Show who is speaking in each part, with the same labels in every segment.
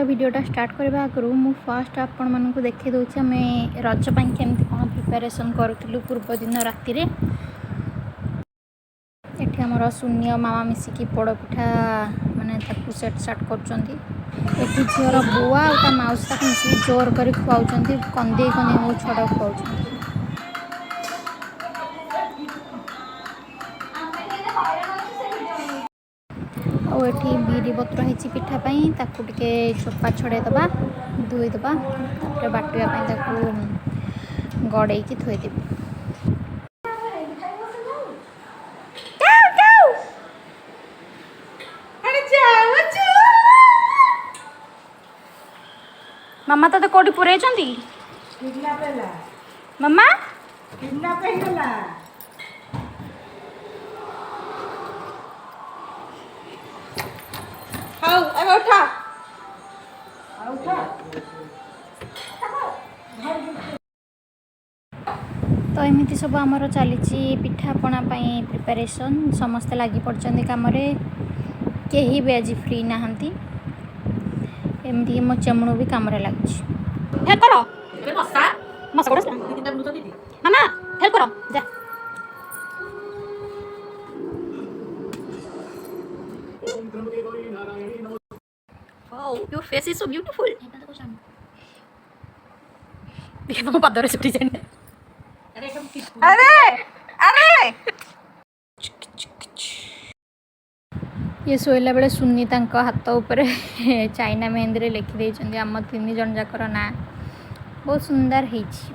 Speaker 1: भिडियोटा start करबा आगु मु फर्स्ट आपण मानक देखै दउछि आमे रज पई केमति कोन प्रिपरेशन करूथिलु पूर्व दिन राति रे एठी हमर शून्य मामा मिसिकी पोड़ पिठा माने ताकू सेट साट करचंती एठी झियर बुआ आ माउस ताक मिसिकी जोर करी खुआउचंती कंदे कंदे मो छडा खुआउचंती और ये बिरी बतर होती पिठापी ताकू टे चोपा छड़े दबा धोई दबा बाटिया गड़े थोदेवी मामा तो कौटी पुरे मामा तो एमती सब आमर चली पिठापणा प्रिपरेशन समस्ते लगी पड़ते कम कहीं भी आज फ्री नहांती एमती मो चमड़ू भी कम लगुच मामा हेल्प करो जा Wow, your face is so beautiful. देखो तुम पादरे सुटी जने अरे ये सोइला बेले सुन्नी तांको हाथ ऊपर चाइना मेहंदी रे लिखि देइछन्ती हम तीन जन जाकर ना बहुत सुंदर हेछि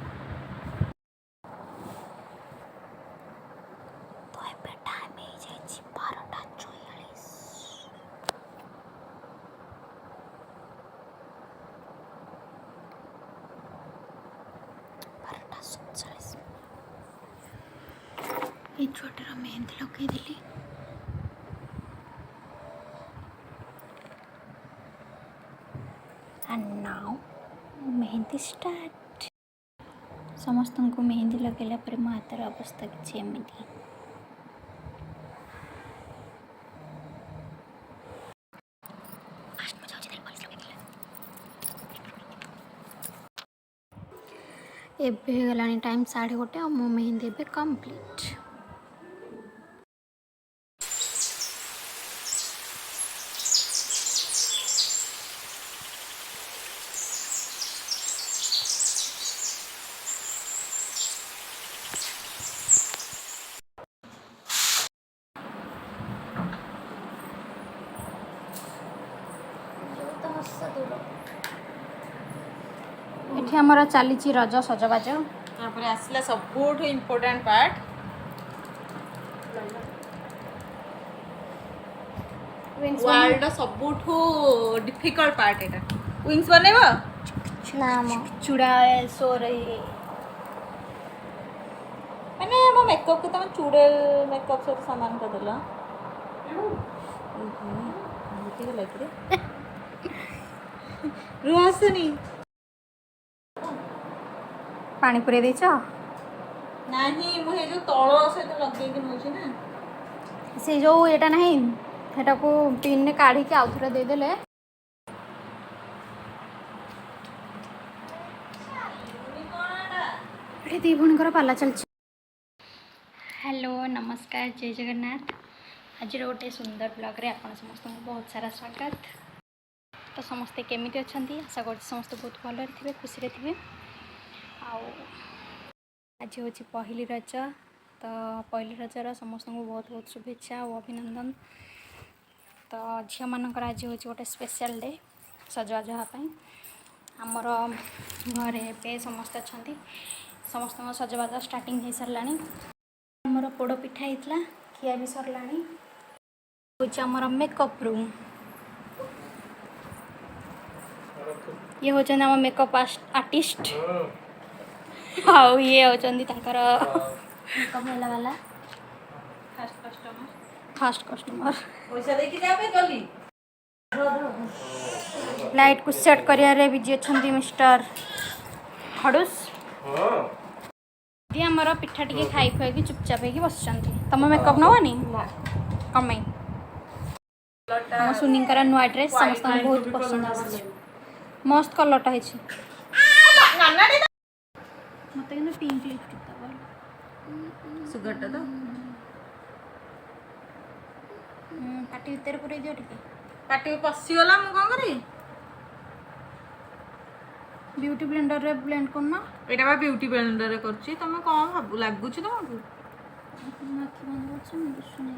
Speaker 1: तो ए टाइम हे जाइछि 12:44 ये छोटा मेहंदी लगे दिली एंड नाउ मेहंदी स्टार्ट समस्त को मेहंदी लगेला पर मो हाथर अवस्था किसी एमती एबे गलानी टाइम 1:30 और मो मेहंदी एबे कंप्लीट एठी हमर चली रज सजबाज
Speaker 2: आसला सबुठ इम्पोर्टेंट पार्ट वर्ल्ड सबुठ डिफिकल्ट पार्ट एटा विंग्स बनेबो
Speaker 1: ना म चूड़ा सोर
Speaker 2: माने मो मेकअप के तम चूड़ेल मेकअप सब सामान का देला ठीक लग रे रुआसनी
Speaker 1: पानी पुरे देछ
Speaker 2: नाही मो हे जो तळ से तो लगे कि नोची ना
Speaker 1: से जो एटा नहीं हेटा को पिन ने काढ़ी के आउथरा दे देले एठी दी भणकर पाला चल हेलो नमस्कार जय जगन्नाथ आज गोटे सुंदर ब्लॉग रे आपण समस्त को बहुत सारा स्वागत तो समस्ते केमिति अछंती आशा कर समस्त बहुत भल थे खुशी रे थे आज हूँ पहली रज तो पहली रजर समस्त को बहुत बहुत शुभेच्छा और अभिनंदन तो झील मानकर आज हूँ गोटे स्पेशल डे सजवाज हाँपाई आमर घरे पे समस्त अच्छा समस्त सजवाज स्टार्टिंग हो सारा आमर पोड़ पिठा होता खिया भी सरला हूँ आमर मेकअप रूम ये होचंदी आम मेकअप आर्टिस्ट हाँ ये होचंदी तांकर मेकअप होला वाला फास्ट कस्टमर
Speaker 2: पैसा देकी जाबे जल्दी
Speaker 1: लाइट को सेट करिया बिजी अछंती मिस्टर हडुस आमर पिठा टिके खाई खुआई चुपचाप हो बस तुम मेकअप नवानी कम आम सुनीकर नुआ ड्रेस समस्त बहुत पसंद आस मस्त कलरटा है
Speaker 2: नानाटे
Speaker 1: मत कि पिंक लिपस्टिक
Speaker 2: सुगरटा तो
Speaker 1: पाटी भीतर पूरे दियो टिके
Speaker 2: पाटी पशिगला मु कौन करी
Speaker 1: ब्यूटी ब्लेंडर रे ब्लेंड करना
Speaker 2: एटा बा ब्यूटी ब्लेंडर रे करछि तमे कोन भाबु लागुछि तुमको
Speaker 1: आँखि बंद कर दुसुने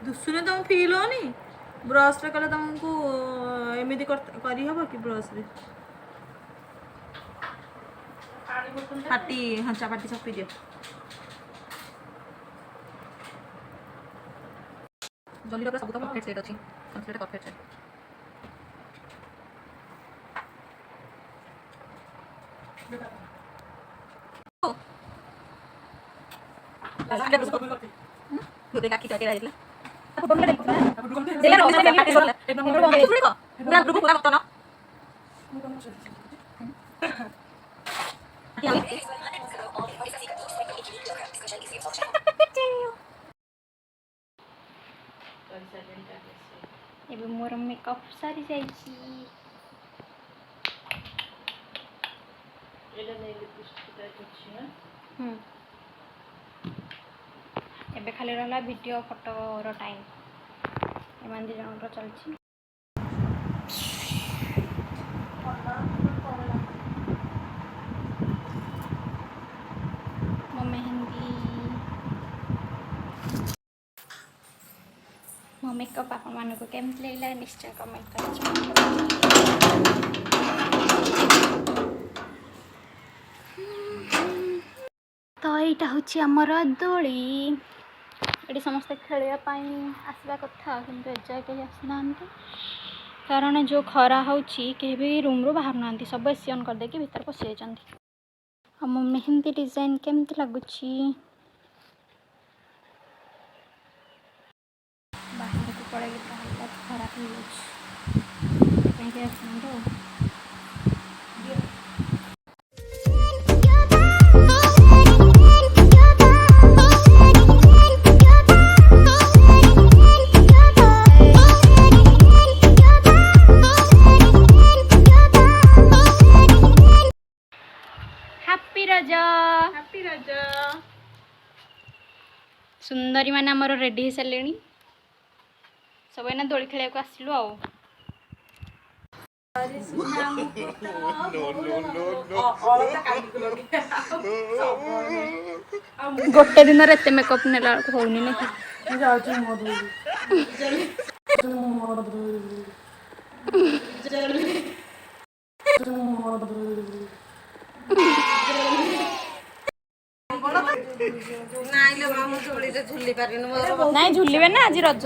Speaker 2: दुसुने तुम फील होनी ब्रश रे कले तुमको एमिति करी हबो कि ब्रश रे पाटी हंचा पाटी चपी दियो जल्दी रे सब तो परफेक्ट सेट अछि कंप्लीट परफेक्ट सेट देखा की क्या रही
Speaker 1: एबे मोर मेकअप सारी जाइछि एबे खाली रहला वीडियो फोटो रो टाइम एमान दी जन रो चलछि मो मेहंदी मो मेकअप आप मान को केमति लागला निश्चय कमेंट कर तो यहाँ हूँ आमर दोली ये समस्त खेलवाई आसवा कथा कि एजाए कहीं आसना कारण जो खरा हो भी रूम रू बाहर ना सब एसी ऑन करदे भीतर पशि जाती मो मेहंदी डिजाइन केमती लगुच बाहर को पड़े खराब हो आसना
Speaker 2: हैप्पी रजा
Speaker 1: सुंदरी मैंने आमर रेडी हो सारे सब एना दोली खेल आसलु गोटे दिन एत मेकअप नेला होनी ना नाई झुलिबे ना आज रज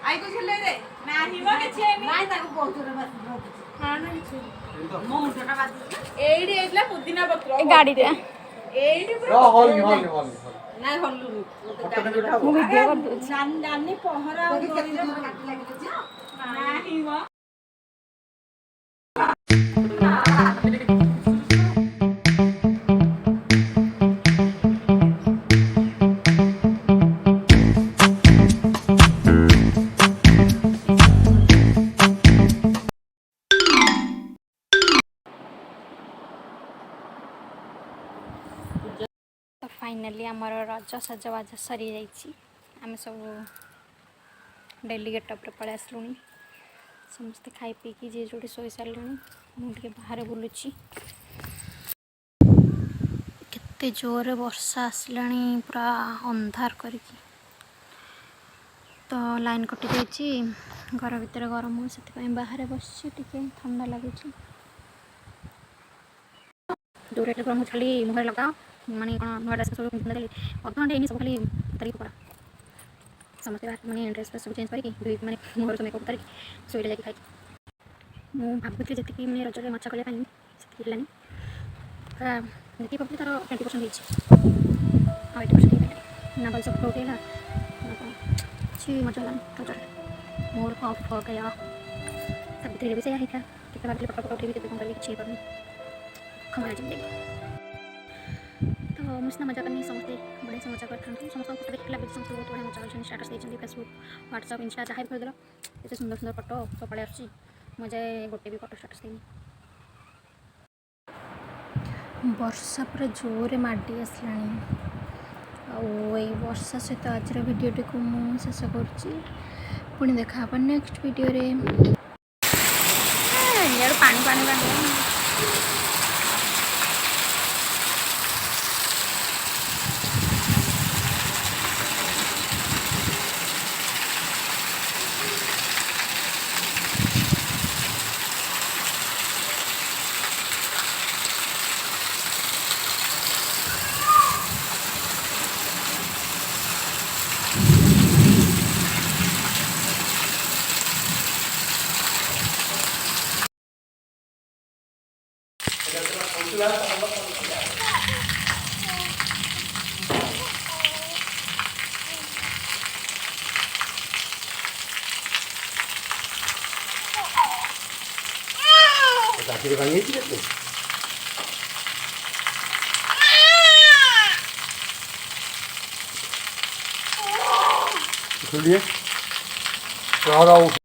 Speaker 2: आई को झुले दे नाही वा के छे नाही ताको बहुत रे बस हां ना छे मो मुंडटा बाजी एडी एतला पुदीना पत्र
Speaker 1: ए गाड़ी रे
Speaker 2: एडी
Speaker 3: हॉल
Speaker 2: नाही हल्लु
Speaker 1: मु वीडियो कर दो
Speaker 2: नानी पहरा गोरी रे काटी लागि छ नाही वा
Speaker 1: फाइनाली आमर रज सजबाज सरी जाइए आम सब डेली गेटअप पलि आसलु समस्ते खाई पीकी जी जो शोई सारे मुझे बाहर बुलूची केते जोर वर्षा आसला पूरा अंधार करके तो लाइन कटि जाइए घर भितर गरम हो से बाहर बस ठंडा लगे दूर गरम हो खाली मुहर लगा माने नुआ ड्रेस सब अधघंटे इन सब खाली तारीख पड़ा समस्त माने ड्रेस सब चेंज करके माने मुहर सब मेकअप करके शोइले जाके खाई मु भाबुथि जति माने रजरे मच्छा कले पानी सेति लानी देखि पबली तार 20% हिच आ 80% ना भाई सब हो गया अच्छी मजा लगा तो चल मोर ऑफ हो गया तब धीरे भी से आई था कितना बार पकड़ टीवी देखूं कर अच्छी करनी खमरा जिंदगी तो मुझे मजा करनी समझते बड़े से मजा करते हैं समस्त को देखला भी समस्त बहुत बड़ा मजा करछन स्टेटस देछन फेसबुक व्हाट्सएप इंस्टा जहाँ भी करदेला एते सुंदर सुंदर फोटो सब पड़े आसी मजा गोटे भी फोटो स्टेटस देनी वर्षा पूरा जोरे माडी आसलानी वर्षा सहित आज भिडियोटी को मुझे शेष करुँची पुणी देखा नेक्स्ट वीडियो रे पानी पानी पानी
Speaker 3: Akhirnya kan itu tuh. Itu dia. Kalau